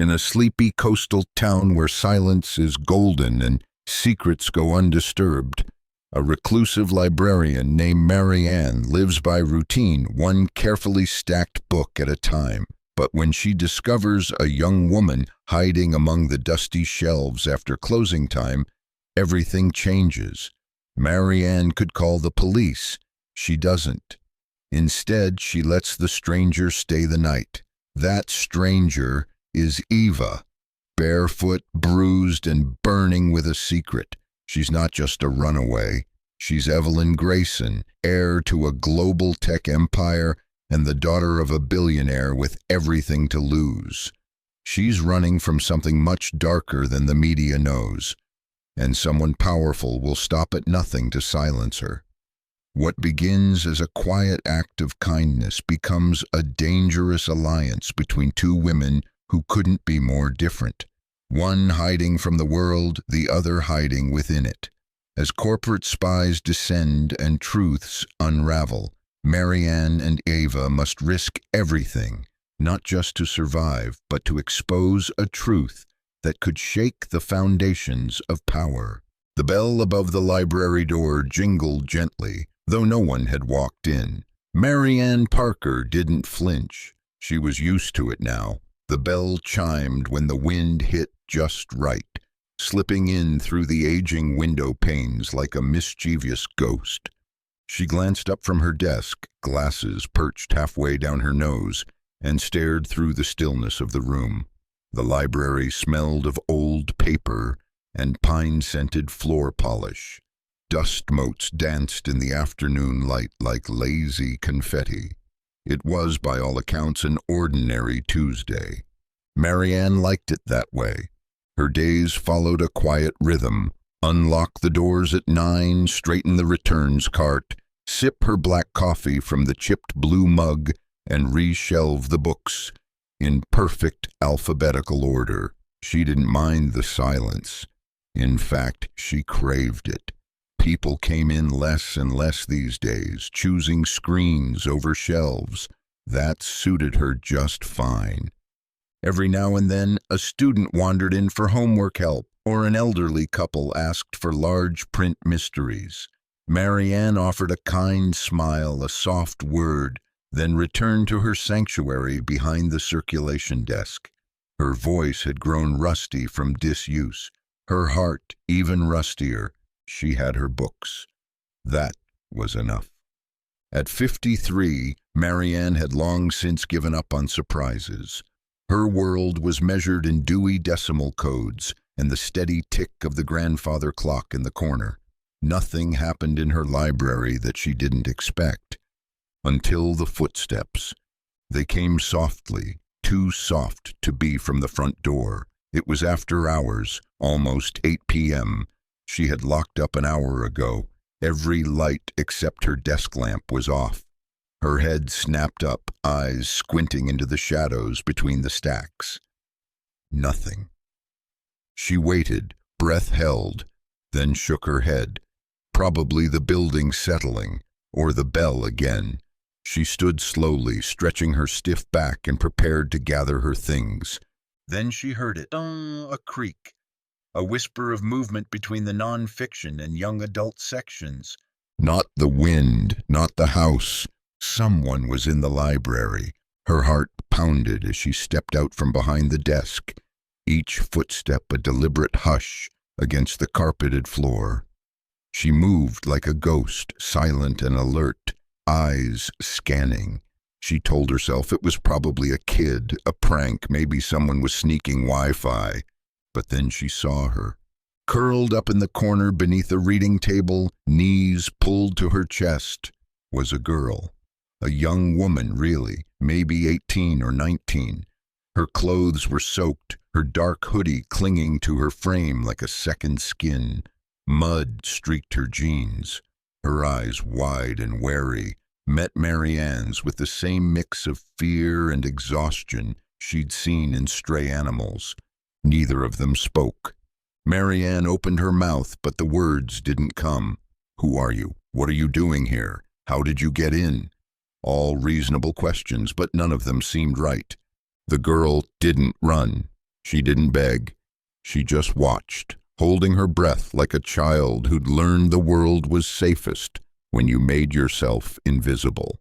In a sleepy coastal town where silence is golden and secrets go undisturbed, a reclusive librarian named Marianne lives by routine, one carefully stacked book at a time. But when she discovers a young woman hiding among the dusty shelves after closing time, everything changes. Marianne could call the police. She doesn't. Instead, she lets the stranger stay the night. That stranger is Eva, barefoot, bruised, and burning with a secret. She's not just a runaway. She's Evelyn Grayson, heir to a global tech empire and the daughter of a billionaire with everything to lose. She's running from something much darker than the media knows, and someone powerful will stop at nothing to silence her. What begins as a quiet act of kindness becomes a dangerous alliance between two women who couldn't be more different. One hiding from the world, the other hiding within it. As corporate spies descend and truths unravel, Marianne and Ava must risk everything, not just to survive, but to expose a truth that could shake the foundations of power. The bell above the library door jingled gently, though no one had walked in. Marianne Parker didn't flinch. She was used to it now. The bell chimed when the wind hit just right, slipping in through the aging window panes like a mischievous ghost. She glanced up from her desk, glasses perched halfway down her nose, and stared through the stillness of the room. The library smelled of old paper and pine-scented floor polish. Dust motes danced in the afternoon light like lazy confetti. It was, by all accounts, an ordinary Tuesday. Marianne liked it that way. Her days followed a quiet rhythm. Unlock the doors at 9, straighten the returns cart, sip her black coffee from the chipped blue mug, and re-shelve the books in perfect alphabetical order. She didn't mind the silence. In fact, she craved it. People came in less and less these days, choosing screens over shelves. That suited her just fine. Every now and then, a student wandered in for homework help, or an elderly couple asked for large print mysteries. Marianne offered a kind smile, a soft word, then returned to her sanctuary behind the circulation desk. Her voice had grown rusty from disuse, her heart even rustier. She had her books. That was enough. At 53, Marianne had long since given up on surprises. Her world was measured in Dewey Decimal Codes and the steady tick of the grandfather clock in the corner. Nothing happened in her library that she didn't expect. Until the footsteps. They came softly, too soft to be from the front door. It was after hours, almost 8 p.m. She had locked up an hour ago. Every light except her desk lamp was off. Her head snapped up, eyes squinting into the shadows between the stacks. Nothing. She waited, breath held, then shook her head. Probably the building settling, or the bell again. She stood slowly, stretching her stiff back and prepared to gather her things. Then she heard it, a creak, a whisper of movement between the non-fiction and young adult sections. Not the wind, not the house. Someone was in the library. Her heart pounded as she stepped out from behind the desk, each footstep a deliberate hush against the carpeted floor. She moved like a ghost, silent and alert, eyes scanning. She told herself it was probably a kid, a prank, maybe someone was sneaking Wi-Fi. But then she saw her. Curled up in the corner beneath a reading table, knees pulled to her chest, was a girl. A young woman, really, maybe 18 or 19. Her clothes were soaked, her dark hoodie clinging to her frame like a second skin. Mud streaked her jeans. Her eyes, wide and wary, met Marianne's with the same mix of fear and exhaustion she'd seen in stray animals. Neither of them spoke. Marianne opened her mouth, but the words didn't come. Who are you? What are you doing here? How did you get in? All reasonable questions, but none of them seemed right. The girl didn't run. She didn't beg. She just watched, holding her breath like a child who'd learned the world was safest when you made yourself invisible.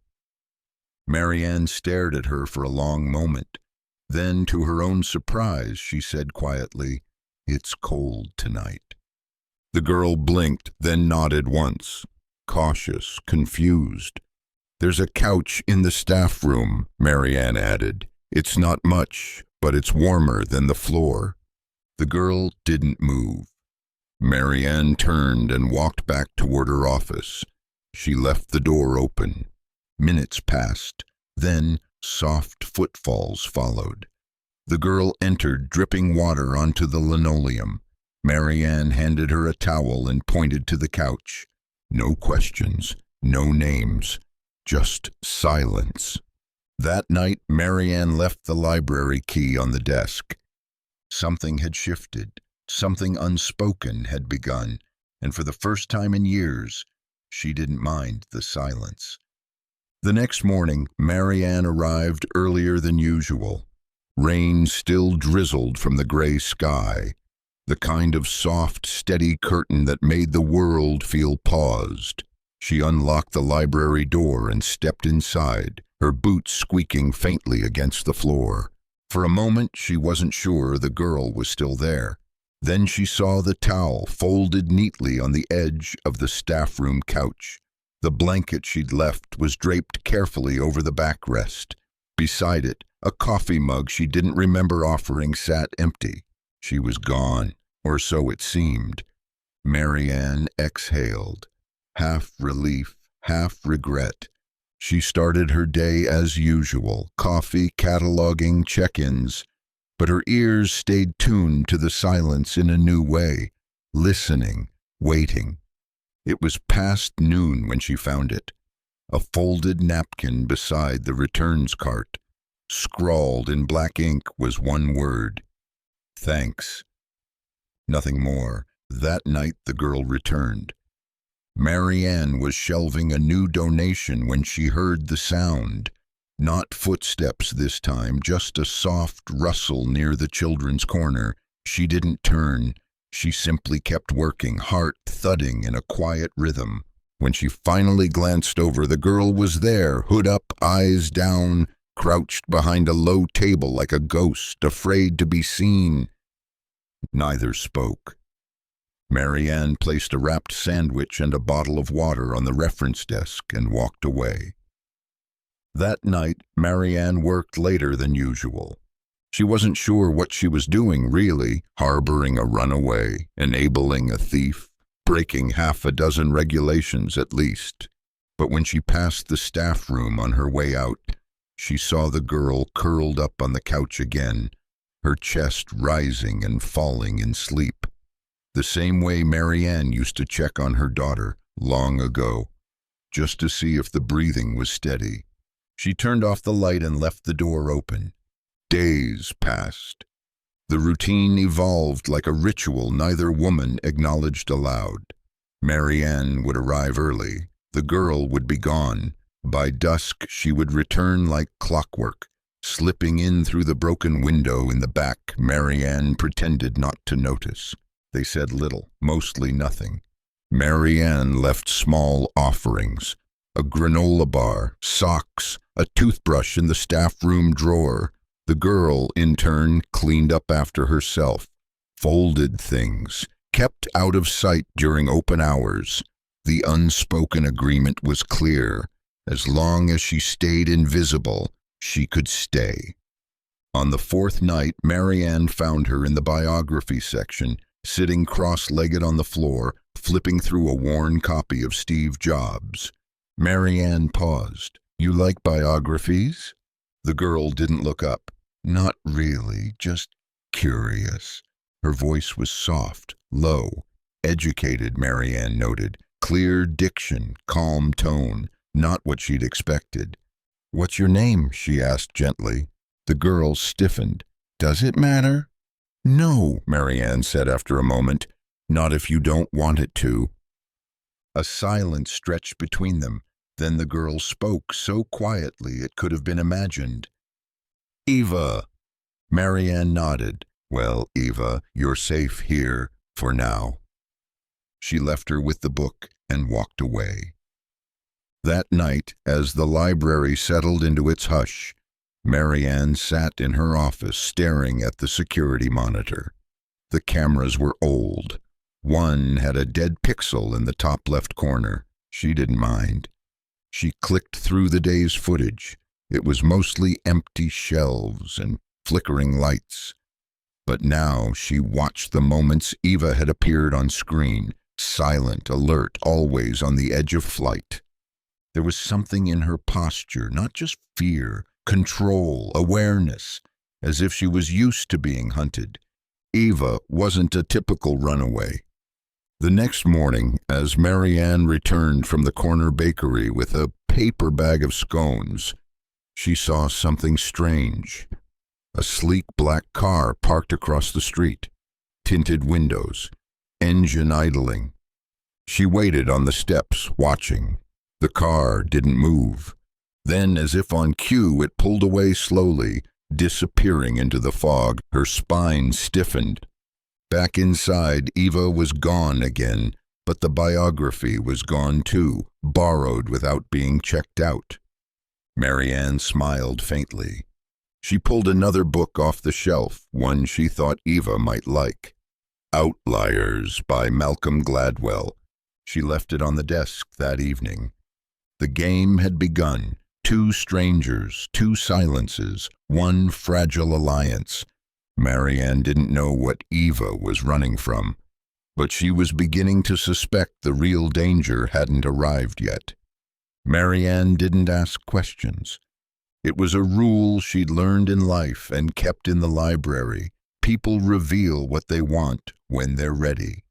Marianne stared at her for a long moment. Then, to her own surprise, she said quietly, "It's cold tonight." The girl blinked, then nodded once, cautious, confused. "There's a couch in the staff room," Marianne added. "It's not much, but it's warmer than the floor." The girl didn't move. Marianne turned and walked back toward her office. She left the door open. Minutes passed. Then soft footfalls followed. The girl entered, dripping water onto the linoleum. Marianne handed her a towel and pointed to the couch. No questions, no names, just silence. That night, Marianne left the library key on the desk. Something had shifted, something unspoken had begun, and for the first time in years, she didn't mind the silence. The next morning, Marianne arrived earlier than usual. Rain still drizzled from the gray sky, the kind of soft, steady curtain that made the world feel paused. She unlocked the library door and stepped inside, her boots squeaking faintly against the floor. For a moment, she wasn't sure the girl was still there. Then she saw the towel folded neatly on the edge of the staff room couch. The blanket she'd left was draped carefully over the backrest. Beside it, a coffee mug she didn't remember offering sat empty. She was gone, or so it seemed. Marianne exhaled, half relief, half regret. She started her day as usual, coffee, cataloging, check-ins, but her ears stayed tuned to the silence in a new way, listening, waiting. It was past noon when she found it, a folded napkin beside the returns cart. Scrawled in black ink was one word: "Thanks." Nothing more. That night the girl returned. Marianne was shelving a new donation when she heard the sound. Not footsteps this time, just a soft rustle near the children's corner. She didn't turn. She simply kept working, heart thudding in a quiet rhythm. When she finally glanced over, the girl was there, hood up, eyes down, crouched behind a low table like a ghost, afraid to be seen. Neither spoke. Marianne placed a wrapped sandwich and a bottle of water on the reference desk and walked away. That night, Marianne worked later than usual. She wasn't sure what she was doing, really, harboring a runaway, enabling a thief, breaking half a dozen regulations at least. But when she passed the staff room on her way out, she saw the girl curled up on the couch again, her chest rising and falling in sleep. The same way Marianne used to check on her daughter long ago, just to see if the breathing was steady. She turned off the light and left the door open. Days passed. The routine evolved like a ritual neither woman acknowledged aloud. Marianne would arrive early. The girl would be gone. By dusk, she would return like clockwork. Slipping in through the broken window in the back, Marianne pretended not to notice. They said little, mostly nothing. Marianne left small offerings: a granola bar, socks, a toothbrush in the staff room drawer. The girl, in turn, cleaned up after herself, folded things, kept out of sight during open hours. The unspoken agreement was clear. As long as she stayed invisible, she could stay. On the fourth night, Marianne found her in the biography section, sitting cross-legged on the floor, flipping through a worn copy of Steve Jobs. Marianne paused. "You like biographies?" The girl didn't look up. "Not really, just curious." Her voice was soft, low, educated, Marianne noted. Clear diction, calm tone, not what she'd expected. "What's your name?" she asked gently. The girl stiffened. "Does it matter?" "No," Marianne said after a moment. "Not if you don't want it to." A silence stretched between them. Then the girl spoke so quietly it could have been imagined. "Eva." Marianne nodded. Well, Eva, you're safe here for now. She left her with the book and walked away. That night, as the library settled into its hush, Marianne sat in her office staring at the security monitor. The cameras were old. One had a dead pixel in the top left corner. She didn't mind. She clicked through the day's footage. It was mostly empty shelves and flickering lights. But now she watched the moments Eva had appeared on screen, silent, alert, always on the edge of flight. There was something in her posture, not just fear, control, awareness, as if she was used to being hunted. Eva wasn't a typical runaway. The next morning, as Marianne returned from the corner bakery with a paper bag of scones, she saw something strange. A sleek black car parked across the street, tinted windows, engine idling. She waited on the steps, watching. The car didn't move. Then, as if on cue, it pulled away slowly, disappearing into the fog. Her spine stiffened. Back inside, Eva was gone again, but the biography was gone too, borrowed without being checked out. Marianne smiled faintly. She pulled another book off the shelf, one she thought Eva might like. Outliers by Malcolm Gladwell. She left it on the desk that evening. The game had begun. 2 strangers, 2 silences, 1 fragile alliance. Marianne didn't know what Eva was running from, but she was beginning to suspect the real danger hadn't arrived yet. Marianne didn't ask questions. It was a rule she'd learned in life and kept in the library. People reveal what they want when they're ready.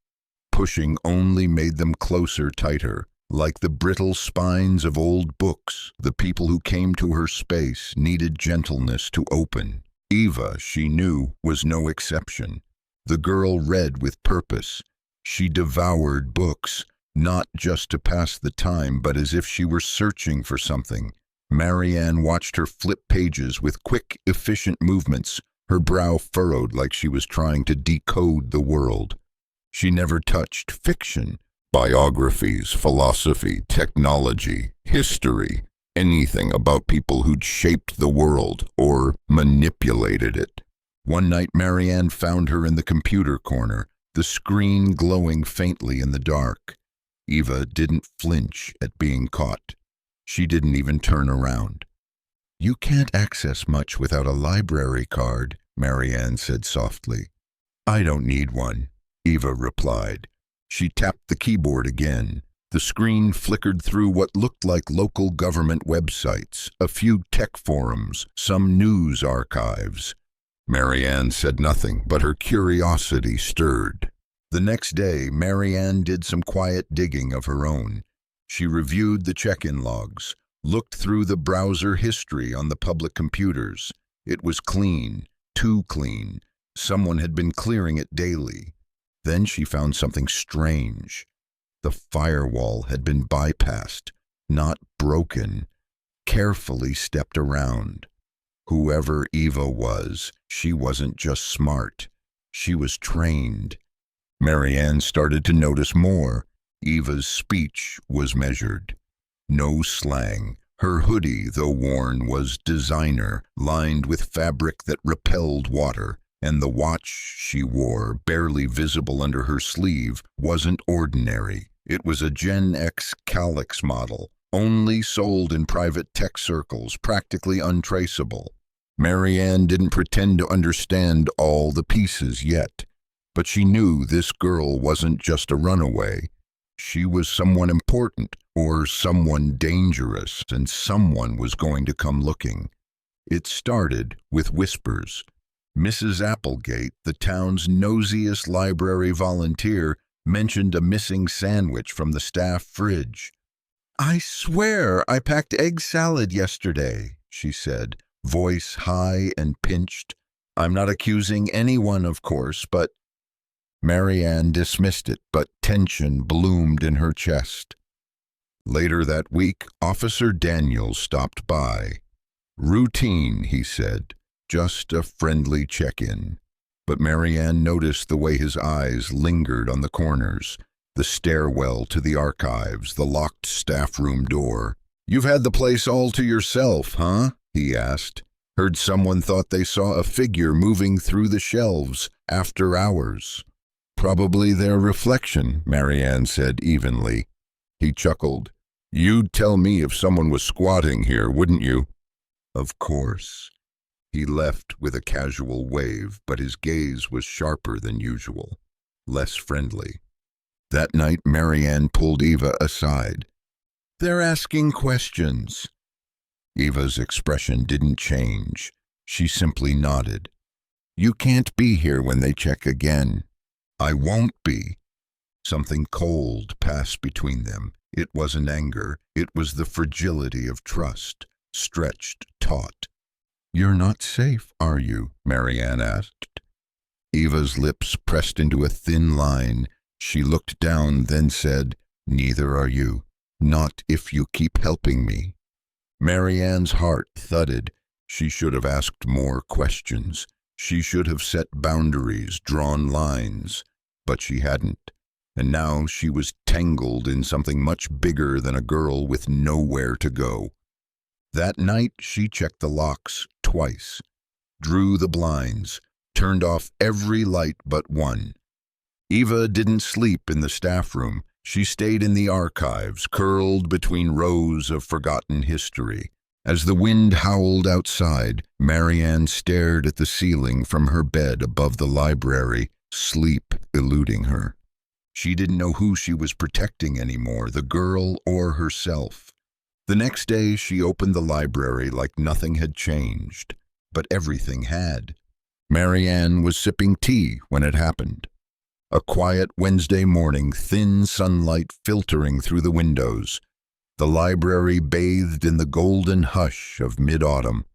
Pushing only made them closer, tighter. Like the brittle spines of old books, the people who came to her space needed gentleness to open. Eva, she knew, was no exception. The girl read with purpose. She devoured books, not just to pass the time, but as if she were searching for something. Marianne watched her flip pages with quick, efficient movements, her brow furrowed like she was trying to decode the world. She never touched fiction. Biographies, philosophy, technology, history, anything about people who'd shaped the world or manipulated it. One night Marianne found her in the computer corner, the screen glowing faintly in the dark. Eva didn't flinch at being caught. She didn't even turn around. "You can't access much without a library card," Marianne said softly. "I don't need one," Eva replied. She tapped the keyboard again. The screen flickered through what looked like local government websites, a few tech forums, some news archives. Marianne said nothing, but her curiosity stirred. The next day, Marianne did some quiet digging of her own. She reviewed the check-in logs, looked through the browser history on the public computers. It was clean, too clean. Someone had been clearing it daily. Then she found something strange. The firewall had been bypassed, not broken, carefully stepped around. Whoever Eva was, she wasn't just smart. She was trained. Marianne started to notice more. Eva's speech was measured. No slang. Her hoodie, though worn, was designer, lined with fabric that repelled water. And the watch she wore, barely visible under her sleeve, wasn't ordinary. It was a Gen X Calyx model, only sold in private tech circles, practically untraceable. Marianne didn't pretend to understand all the pieces yet, but she knew this girl wasn't just a runaway. She was someone important, or someone dangerous, and someone was going to come looking. It started with whispers. Mrs. Applegate, the town's nosiest library volunteer, mentioned a missing sandwich from the staff fridge. "I swear I packed egg salad yesterday," she said, voice high and pinched. "I'm not accusing anyone, of course, but—" Marianne dismissed it, but tension bloomed in her chest. Later that week, Officer Daniels stopped by. "Routine," he said. "Just a friendly check-in." But Marianne noticed the way his eyes lingered on the corners, the stairwell to the archives, the locked staff room door. "You've had the place all to yourself, huh?" he asked. "Heard someone thought they saw a figure moving through the shelves after hours." "Probably their reflection," Marianne said evenly. He chuckled. "You'd tell me if someone was squatting here, wouldn't you?" "Of course." He left with a casual wave, but his gaze was sharper than usual, less friendly. That night, Marianne pulled Eva aside. "They're asking questions." Eva's expression didn't change. She simply nodded. "You can't be here when they check again." "I won't be." Something cold passed between them. It wasn't anger. It was the fragility of trust, stretched taut. "You're not safe, are you?" Marianne asked. Eva's lips pressed into a thin line. She looked down, then said, "Neither are you. Not if you keep helping me." Marianne's heart thudded. She should have asked more questions. She should have set boundaries, drawn lines. But she hadn't. And now she was tangled in something much bigger than a girl with nowhere to go. That night she checked the locks twice, drew the blinds, turned off every light but one. Eva didn't sleep in the staff room. She stayed in the archives, curled between rows of forgotten history. As the wind howled outside, Marianne stared at the ceiling from her bed above the library, sleep eluding her. She didn't know who she was protecting anymore, the girl or herself. The next day she opened the library like nothing had changed, but everything had. Marianne was sipping tea when it happened. A quiet Wednesday morning, thin sunlight filtering through the windows. The library bathed in the golden hush of mid-autumn.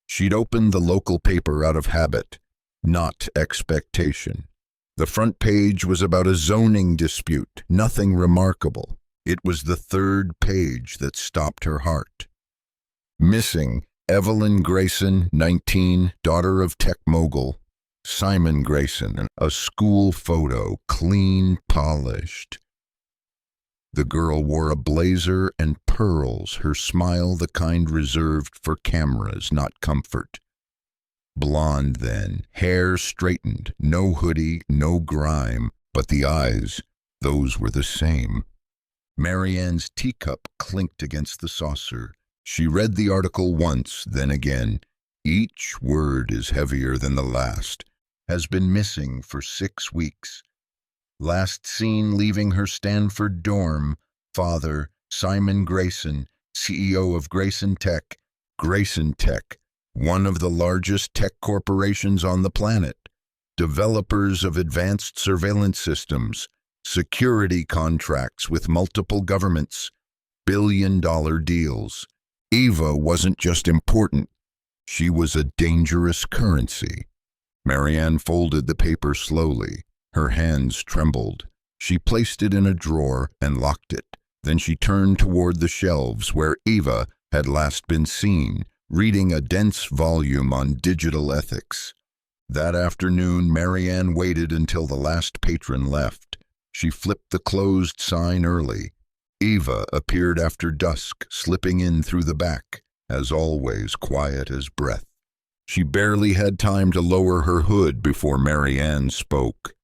She'd opened the local paper out of habit, not expectation. The front page was about a zoning dispute, nothing remarkable. It was the third page that stopped her heart. Missing, Evelyn Grayson, 19, daughter of tech mogul. Simon Grayson, a school photo, clean, polished. The girl wore a blazer and pearls, her smile the kind reserved for cameras, not comfort. Blonde then, hair straightened, no hoodie, no grime, but the eyes, those were the same. Marianne's teacup clinked against the saucer. She read the article once, then again. Each word is heavier than the last. Has been missing for 6 weeks. Last seen leaving her Stanford dorm. Father, Simon Grayson, CEO of Grayson Tech, one of the largest tech corporations on the planet. Developers of advanced surveillance systems, security contracts with multiple governments, billion-dollar deals. Eva wasn't just important. She was a dangerous currency. Marianne folded the paper slowly. Her hands trembled. She placed it in a drawer and locked it. Then she turned toward the shelves where Eva had last been seen, reading a dense volume on digital ethics. That afternoon, Marianne waited until the last patron left. She flipped the closed sign early. Eva appeared after dusk, slipping in through the back, as always quiet as breath. She barely had time to lower her hood before Marianne spoke.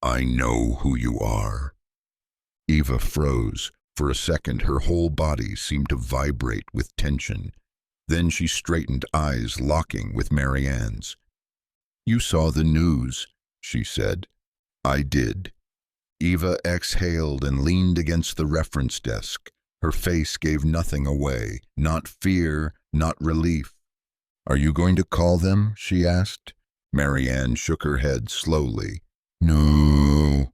"I know who you are." Eva froze. For a second, her whole body seemed to vibrate with tension. Then she straightened, eyes locking with Marianne's. "You saw the news," she said. "I did." Eva exhaled and leaned against the reference desk. Her face gave nothing away, not fear, not relief. "Are you going to call them?" she asked. Marianne shook her head slowly. "No."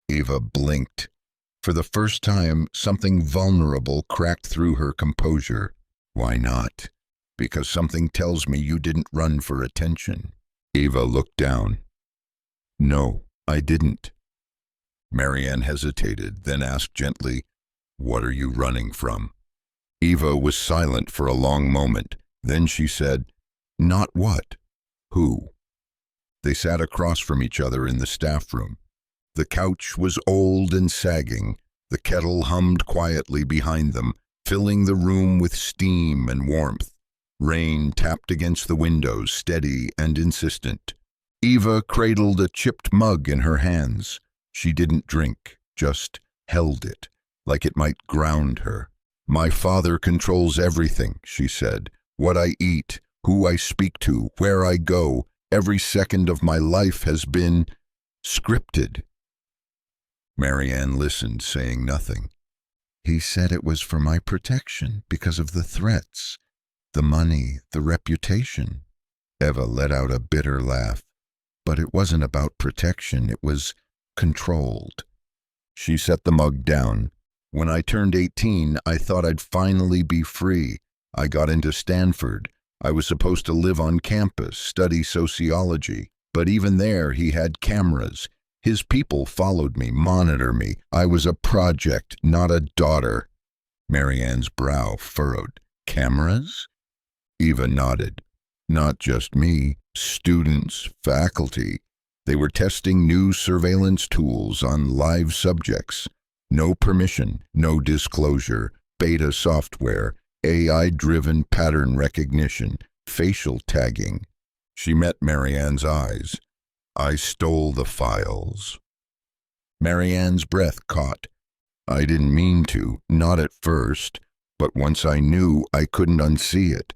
Eva blinked. For the first time, something vulnerable cracked through her composure. "Why not?" "Because something tells me you didn't run for attention." Eva looked down. "No, I didn't." Marianne hesitated, then asked gently, "What are you running from?" Eva was silent for a long moment. Then she said, "Not what? Who?" They sat across from each other in the staff room. The couch was old and sagging. The kettle hummed quietly behind them, filling the room with steam and warmth. Rain tapped against the windows, steady and insistent. Eva cradled a chipped mug in her hands. She didn't drink, just held it, like it might ground her. "My father controls everything," she said. "What I eat, who I speak to, where I go. Every second of my life has been scripted." Marianne listened, saying nothing. "He said it was for my protection, because of the threats, the money, the reputation." Eva let out a bitter laugh. "But it wasn't about protection, it was controlled." She set the mug down. "When I turned 18, I thought I'd finally be free. I got into Stanford. I was supposed to live on campus, study sociology. But even there, he had cameras. His people followed me, monitor me. I was a project, not a daughter." Marianne's brow furrowed. "Cameras?" Eva nodded. "Not just me. Students, faculty. They were testing new surveillance tools on live subjects. No permission, no disclosure, beta software, AI-driven pattern recognition, facial tagging." She met Marianne's eyes. "I stole the files." Marianne's breath caught. "I didn't mean to, not at first, but once I knew, I couldn't unsee it.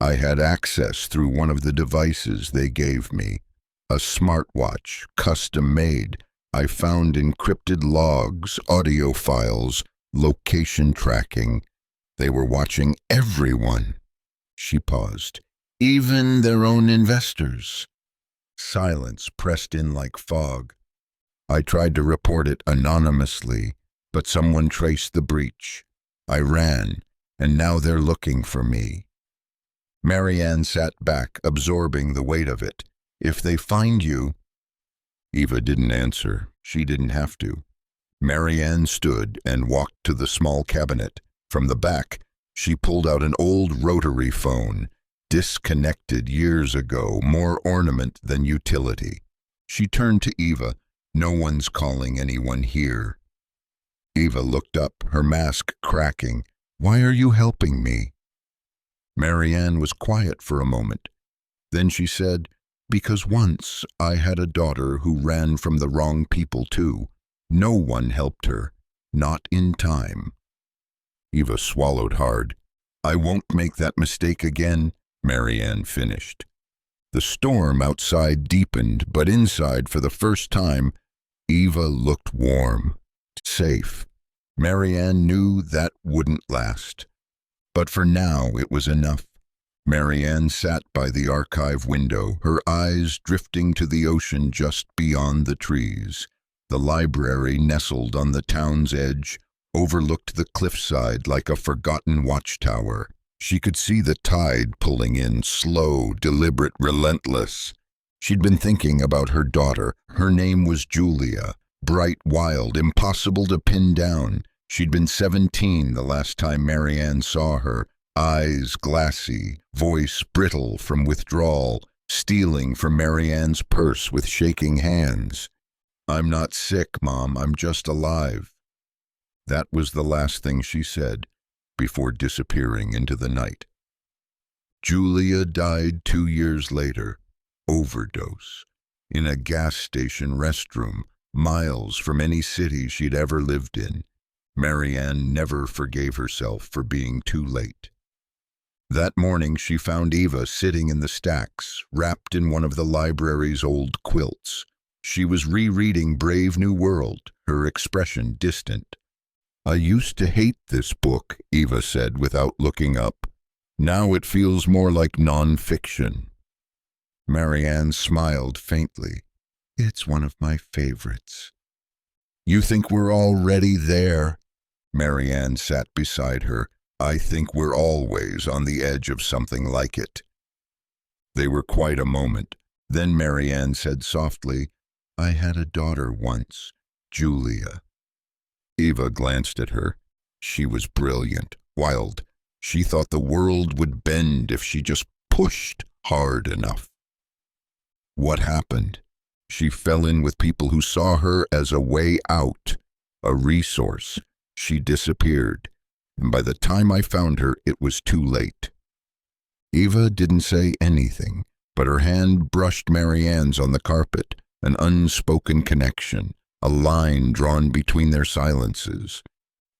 I had access through one of the devices they gave me. A smartwatch, custom-made. I found encrypted logs, audio files, location tracking. They were watching everyone." She paused. "Even their own investors." Silence pressed in like fog. "I tried to report it anonymously, but someone traced the breach. I ran, and now they're looking for me." Marianne sat back, absorbing the weight of it. "If they find you—" Eva didn't answer. She didn't have to. Marianne stood and walked to the small cabinet. From the back, she pulled out an old rotary phone, disconnected years ago, more ornament than utility. She turned to Eva. "No one's calling anyone here." Eva looked up, her mask cracking. "Why are you helping me?" Marianne was quiet for a moment. Then she said, "Because once I had a daughter who ran from the wrong people too. No one helped her, not in time." Eva swallowed hard. "I won't make that mistake again," Marianne finished. The storm outside deepened, but inside, for the first time, Eva looked warm, safe. Marianne knew that wouldn't last. But for now, it was enough. Marianne sat by the archive window, her eyes drifting to the ocean just beyond the trees. The library, nestled on the town's edge, overlooked the cliffside like a forgotten watchtower. She could see the tide pulling in, slow, deliberate, relentless. She'd been thinking about her daughter. Her name was Julia, bright, wild, impossible to pin down. She'd been 17 the last time Marianne saw her, eyes glassy, voice brittle from withdrawal, stealing from Marianne's purse with shaking hands. "I'm not sick, Mom, I'm just alive." That was the last thing she said, before disappearing into the night. Julia died 2 years later, overdose, in a gas station restroom, miles from any city she'd ever lived in. Marianne never forgave herself for being too late. That morning she found Eva sitting in the stacks, wrapped in one of the library's old quilts. She was rereading Brave New World, her expression distant. "I used to hate this book," Eva said without looking up. "Now it feels more like non-fiction." Marianne smiled faintly. "It's one of my favorites." "You think we're already there?" Marianne sat beside her. "I think we're always on the edge of something like it." They were quite a moment. Then Marianne said softly, "I had a daughter once, Julia." Eva glanced at her. She was brilliant, wild. She thought the world would bend if she just pushed hard enough. What happened? She fell in with people who saw her as a way out, a resource. She disappeared, and by the time I found her, it was too late. Eva didn't say anything, but her hand brushed Marianne's on the carpet, an unspoken connection, a line drawn between their silences.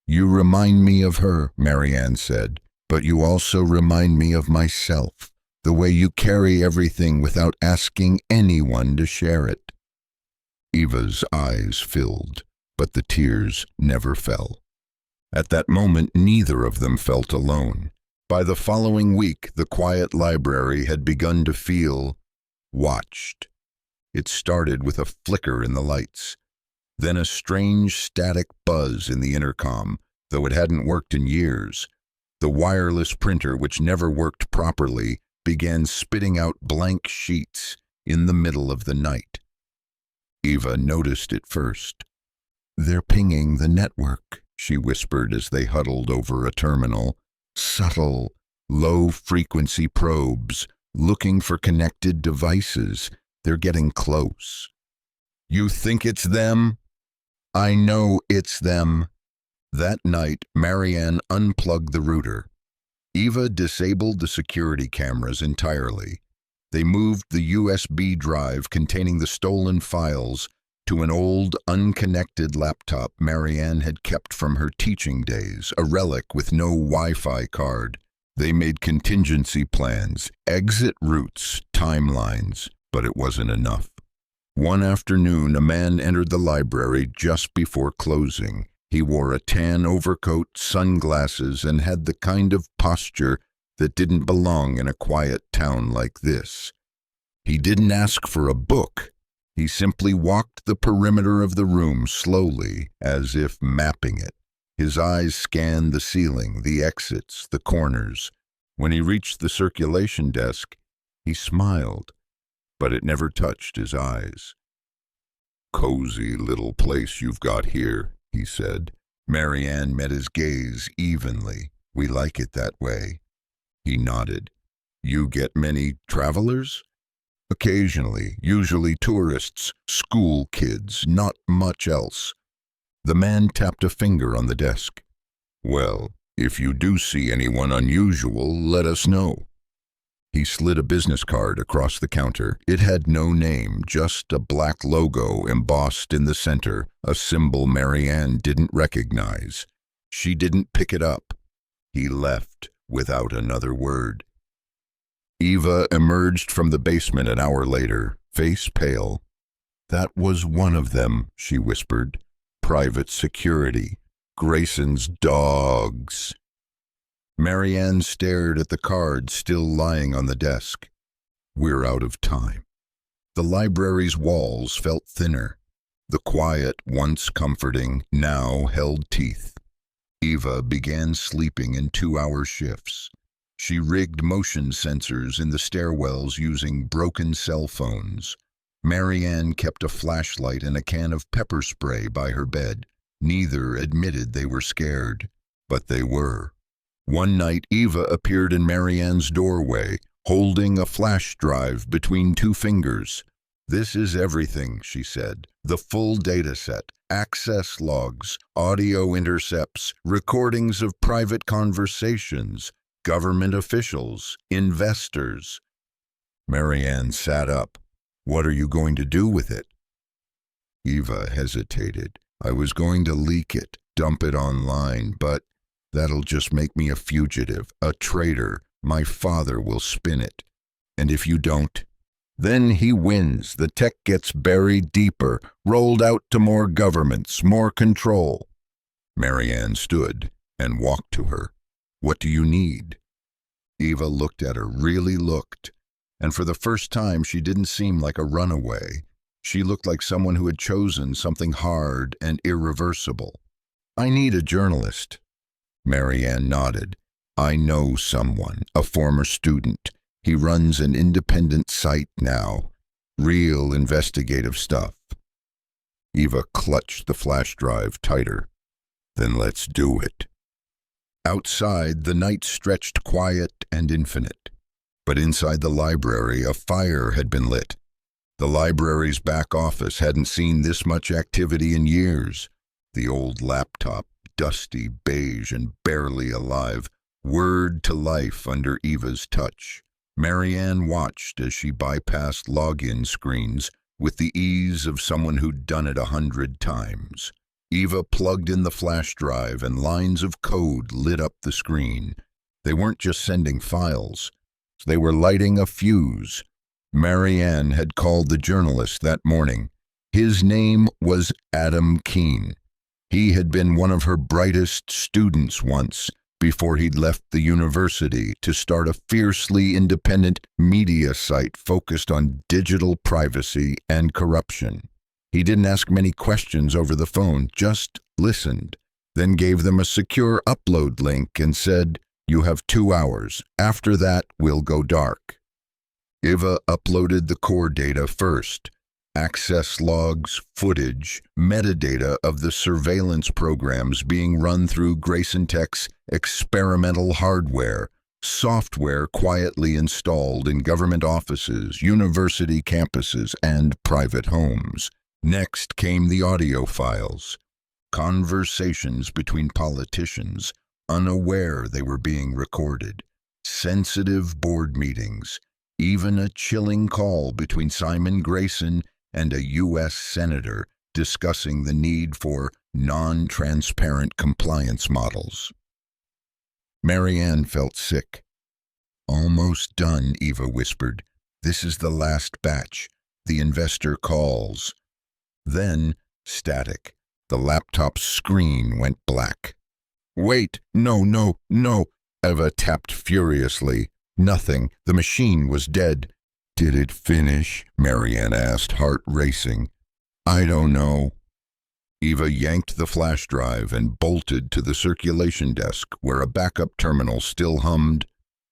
"You remind me of her," Marianne said, "but you also remind me of myself, the way you carry everything without asking anyone to share it." Eva's eyes filled, but the tears never fell. At that moment, neither of them felt alone. By the following week, the quiet library had begun to feel watched. It started with a flicker in the lights, then a strange static buzz in the intercom, though it hadn't worked in years. The wireless printer, which never worked properly, began spitting out blank sheets in the middle of the night. Eva noticed it first. "They're pinging the network," she whispered as they huddled over a terminal. "Subtle, low-frequency probes, looking for connected devices. They're getting close." "You think it's them?" "I know it's them." That night, Marianne unplugged the router. Eva disabled the security cameras entirely. They moved the USB drive containing the stolen files to an old, unconnected laptop Marianne had kept from her teaching days, a relic with no Wi-Fi card. They made contingency plans, exit routes, timelines, but it wasn't enough. One afternoon, a man entered the library just before closing. He wore a tan overcoat, sunglasses, and had the kind of posture that didn't belong in a quiet town like this. He didn't ask for a book. He simply walked the perimeter of the room slowly, as if mapping it. His eyes scanned the ceiling, the exits, the corners. When he reached the circulation desk, he smiled, but it never touched his eyes. "Cozy little place you've got here," he said. Marianne met his gaze evenly. "We like it that way." He nodded. "You get many travelers?" "Occasionally, usually tourists, school kids, not much else." The man tapped a finger on the desk. "Well, if you do see anyone unusual, let us know." He slid a business card across the counter. It had no name, just a black logo embossed in the center, a symbol Marianne didn't recognize. She didn't pick it up. He left without another word. Eva emerged from the basement an hour later, face pale. "That was one of them," she whispered. "Private security. Grayson's dogs." Marianne stared at the card still lying on the desk. "We're out of time." The library's walls felt thinner. The quiet, once comforting, now held teeth. Eva began sleeping in 2-hour shifts. She rigged motion sensors in the stairwells using broken cell phones. Marianne kept a flashlight and a can of pepper spray by her bed. Neither admitted they were scared, but they were. One night, Eva appeared in Marianne's doorway, holding a flash drive between 2 fingers. "This is everything," she said. "The full data set, access logs, audio intercepts, recordings of private conversations, government officials, investors." Marianne sat up. "What are you going to do with it?" Eva hesitated. "I was going to leak it, dump it online, but that'll just make me a fugitive, a traitor. My father will spin it. And if you don't, then he wins. The tech gets buried deeper, rolled out to more governments, more control." Marianne stood and walked to her. "What do you need?" Eva looked at her, really looked, and for the first time she didn't seem like a runaway. She looked like someone who had chosen something hard and irreversible. "I need a journalist." Marianne nodded. "I know someone, a former student. He runs an independent site now. Real investigative stuff." Eva clutched the flash drive tighter. "Then let's do it." Outside, the night stretched quiet and infinite. But inside the library, a fire had been lit. The library's back office hadn't seen this much activity in years. The old laptop, dusty, beige, and barely alive, whirred to life under Eva's touch. Marianne watched as she bypassed login screens with the ease of someone who'd done it 100 times. Eva plugged in the flash drive and lines of code lit up the screen. They weren't just sending files. They were lighting a fuse. Marianne had called the journalist that morning. His name was Adam Keene. He had been one of her brightest students once, before he'd left the university to start a fiercely independent media site focused on digital privacy and corruption. He didn't ask many questions over the phone, just listened, then gave them a secure upload link and said, "You have 2 hours. After that, we'll go dark." Eva uploaded the core data first. Access logs, footage, metadata of the surveillance programs being run through Grayson Tech's experimental hardware, software quietly installed in government offices, university campuses, and private homes. Next came the audio files, conversations between politicians, unaware they were being recorded, sensitive board meetings, even a chilling call between Simon Grayson and a U.S. senator discussing the need for non-transparent compliance models. Marianne felt sick. "Almost done," Eva whispered. "This is the last batch. The investor calls." Then, static. The laptop's screen went black. "Wait, no. Eva tapped furiously. Nothing. The machine was dead. "Did it finish?" Marianne asked, heart racing. "I don't know." Eva yanked the flash drive and bolted to the circulation desk where a backup terminal still hummed.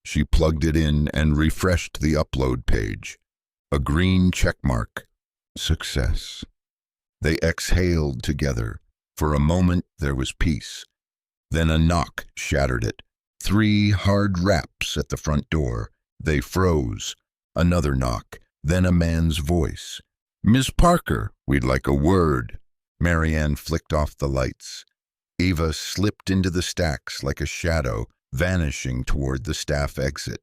She plugged it in and refreshed the upload page. A green check mark. Success. They exhaled together. For a moment there was peace. Then a knock shattered it. 3 hard raps at the front door. They froze. Another knock, then a man's voice. "Miss Parker, we'd like a word." Marianne flicked off the lights. Eva slipped into the stacks like a shadow, vanishing toward the staff exit.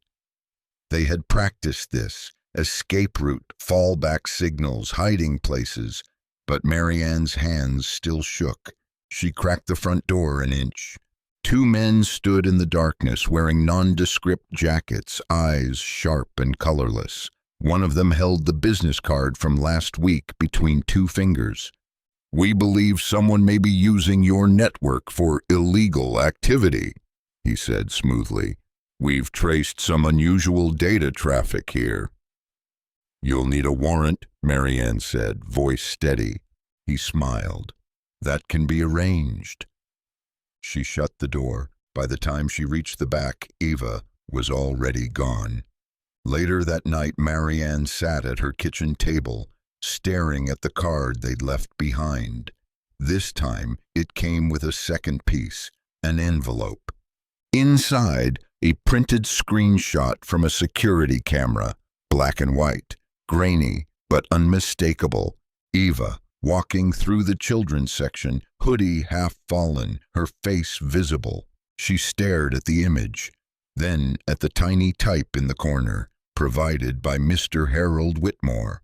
They had practiced this, escape route, fallback signals, hiding places, but Marianne's hands still shook. She cracked the front door an inch. 2 men stood in the darkness wearing nondescript jackets, eyes sharp and colorless. One of them held the business card from last week between 2 fingers. "We believe someone may be using your network for illegal activity," he said smoothly. "We've traced some unusual data traffic here." "You'll need a warrant," Marianne said, voice steady. He smiled. "That can be arranged." She shut the door. By the time she reached the back, Eva was already gone. Later that night, Marianne sat at her kitchen table, staring at the card they'd left behind. This time, it came with a second piece, an envelope. Inside, a printed screenshot from a security camera, black and white, grainy but unmistakable. Eva, walking through the children's section, hoodie half fallen, her face visible. She stared at the image, then at the tiny type in the corner, provided by Mr. Harold Whitmore.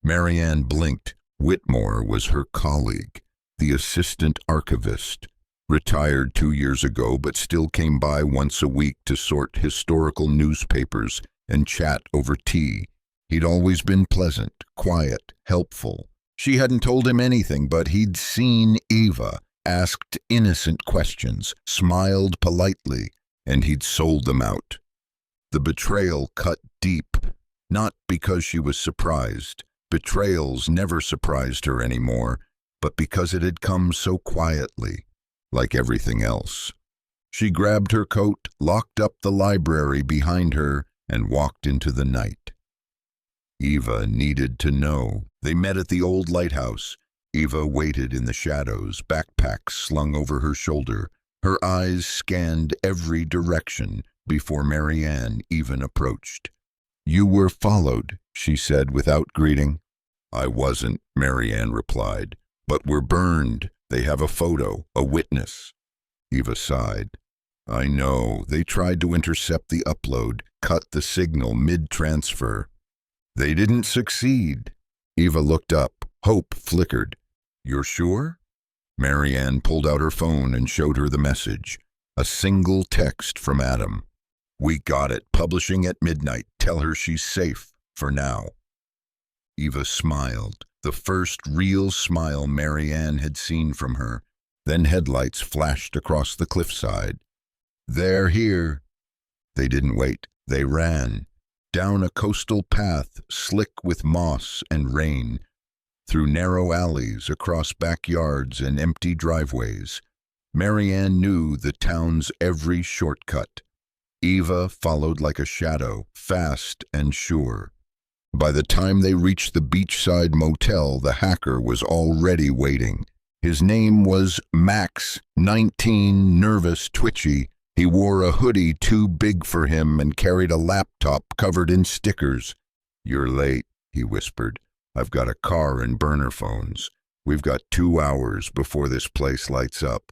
Marianne blinked. Whitmore was her colleague, the assistant archivist, retired 2 years ago but still came by once a week to sort historical newspapers and chat over tea. He'd always been pleasant, quiet, helpful. She hadn't told him anything, but he'd seen Eva, asked innocent questions, smiled politely, and he'd sold them out. The betrayal cut deep, not because she was surprised. Betrayals never surprised her anymore, but because it had come so quietly, like everything else. She grabbed her coat, locked up the library behind her, and walked into the night. Eva needed to know. They met at the old lighthouse. Eva waited in the shadows, backpack slung over her shoulder. Her eyes scanned every direction before Marianne even approached. "You were followed," she said without greeting. I wasn't, Marianne replied. But we're burned. They have a photo, a witness. Eva sighed. I know. They tried to intercept the upload, cut the signal mid-transfer. They didn't succeed. Eva looked up. Hope flickered. You're sure? Marianne pulled out her phone and showed her the message. A single text from Adam. We got it. Publishing at midnight. Tell her she's safe, for now. Eva smiled, the first real smile Marianne had seen from her. Then headlights flashed across the cliffside. They're here. They didn't wait. They ran. Down a coastal path, slick with moss and rain. Through narrow alleys, across backyards and empty driveways. Marianne knew the town's every shortcut. Eva followed like a shadow, fast and sure. By the time they reached the beachside motel, the hacker was already waiting. His name was Max, 19, nervous, twitchy. He wore a hoodie too big for him and carried a laptop covered in stickers. You're late, he whispered. I've got a car and burner phones. We've got 2 hours before this place lights up.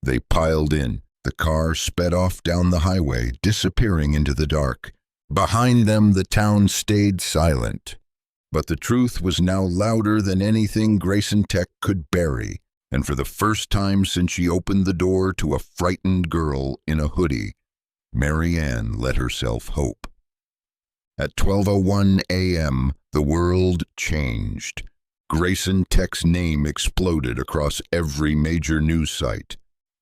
They piled in. The car sped off down the highway, disappearing into the dark. Behind them, the town stayed silent. But the truth was now louder than anything Grayson Tech could bury, and for the first time since she opened the door to a frightened girl in a hoodie, Marianne let herself hope. At 12:01 a.m., the world changed. Grayson Tech's name exploded across every major news site.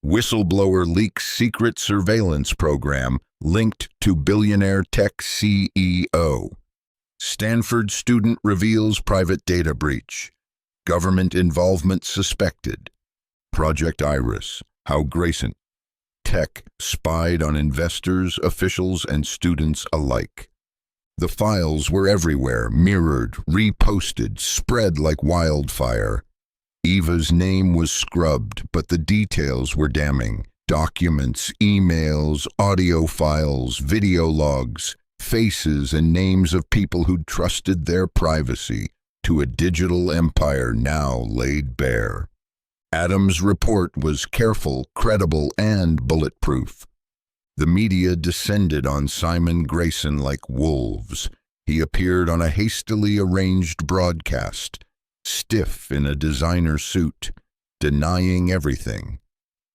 Whistleblower leaks secret surveillance program linked to billionaire tech CEO. Stanford student reveals private data breach. Government involvement suspected. Project Iris, how Grayson Tech spied on investors, officials, and students alike. The files were everywhere, mirrored, reposted, spread like wildfire. Eva's name was scrubbed, but the details were damning. Documents, emails, audio files, video logs, faces and names of people who'd trusted their privacy to a digital empire now laid bare. Adam's report was careful, credible, and bulletproof. The media descended on Simon Grayson like wolves. He appeared on a hastily arranged broadcast, stiff in a designer suit, denying everything.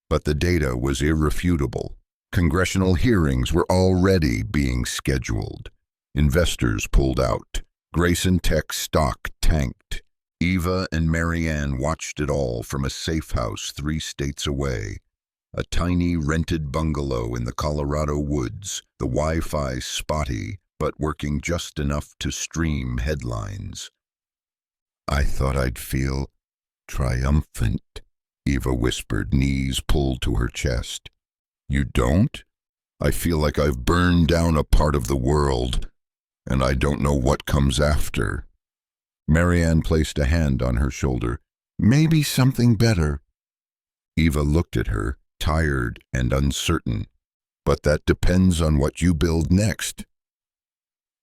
But the data was irrefutable. Congressional hearings were already being scheduled. Investors pulled out. Grayson Tech stock tanked. Eva and Marianne watched it all from a safe house 3 states away. A tiny rented bungalow in the Colorado woods, the Wi-Fi spotty, but working just enough to stream headlines. I thought I'd feel triumphant, Eva whispered, knees pulled to her chest. You don't? I feel like I've burned down a part of the world, and I don't know what comes after. Marianne placed a hand on her shoulder. Maybe something better. Eva looked at her, tired and uncertain. But that depends on what you build next.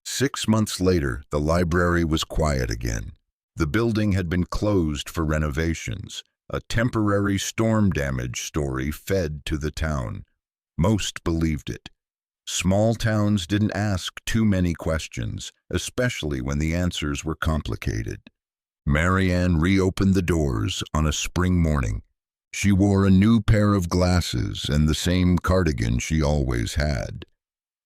6 months later, the library was quiet again. The building had been closed for renovations. A temporary storm damage story fed to the town. Most believed it. Small towns didn't ask too many questions, especially when the answers were complicated. Marianne reopened the doors on a spring morning. She wore a new pair of glasses and the same cardigan she always had.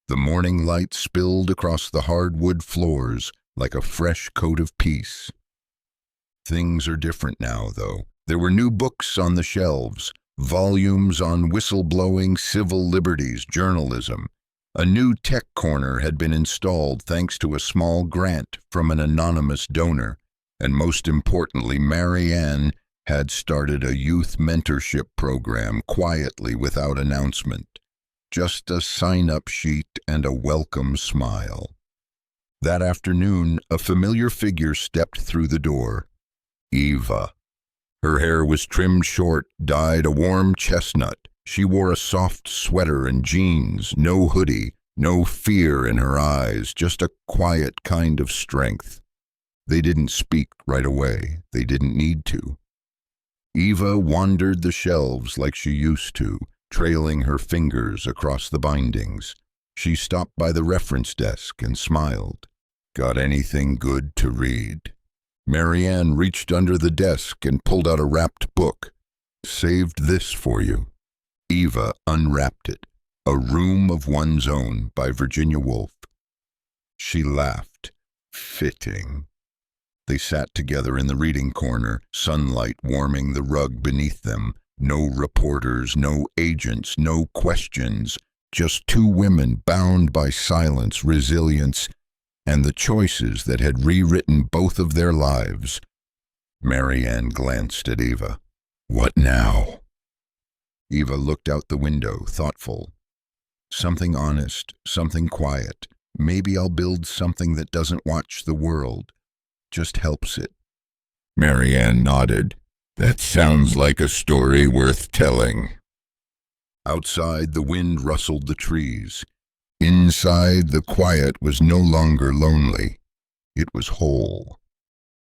The morning light spilled across the hardwood floors like a fresh coat of peace. Things are different now, though. There were new books on the shelves, volumes on whistleblowing, civil liberties, journalism. A new tech corner had been installed thanks to a small grant from an anonymous donor, and most importantly, Marianne had started a youth mentorship program quietly without announcement. Just a sign-up sheet and a welcome smile. That afternoon, a familiar figure stepped through the door. Eva. Her hair was trimmed short, dyed a warm chestnut. She wore a soft sweater and jeans, no hoodie, no fear in her eyes, just a quiet kind of strength. They didn't speak right away. They didn't need to. Eva wandered the shelves like she used to, trailing her fingers across the bindings. She stopped by the reference desk and smiled. "Got anything good to read?" Marianne reached under the desk and pulled out a wrapped book. "Saved this for you." Eva unwrapped it. A Room of One's Own by Virginia Woolf. She laughed. Fitting. They sat together in the reading corner, sunlight warming the rug beneath them. No reporters, no agents, no questions. Just two women bound by silence, resilience, and the choices that had rewritten both of their lives. Marianne glanced at Eva. "What now?" Eva looked out the window, thoughtful. "Something honest, something quiet. Maybe I'll build something that doesn't watch the world, just helps it." Marianne nodded. "That sounds like a story worth telling." Outside, the wind rustled the trees. Inside, the quiet was no longer lonely. It was whole.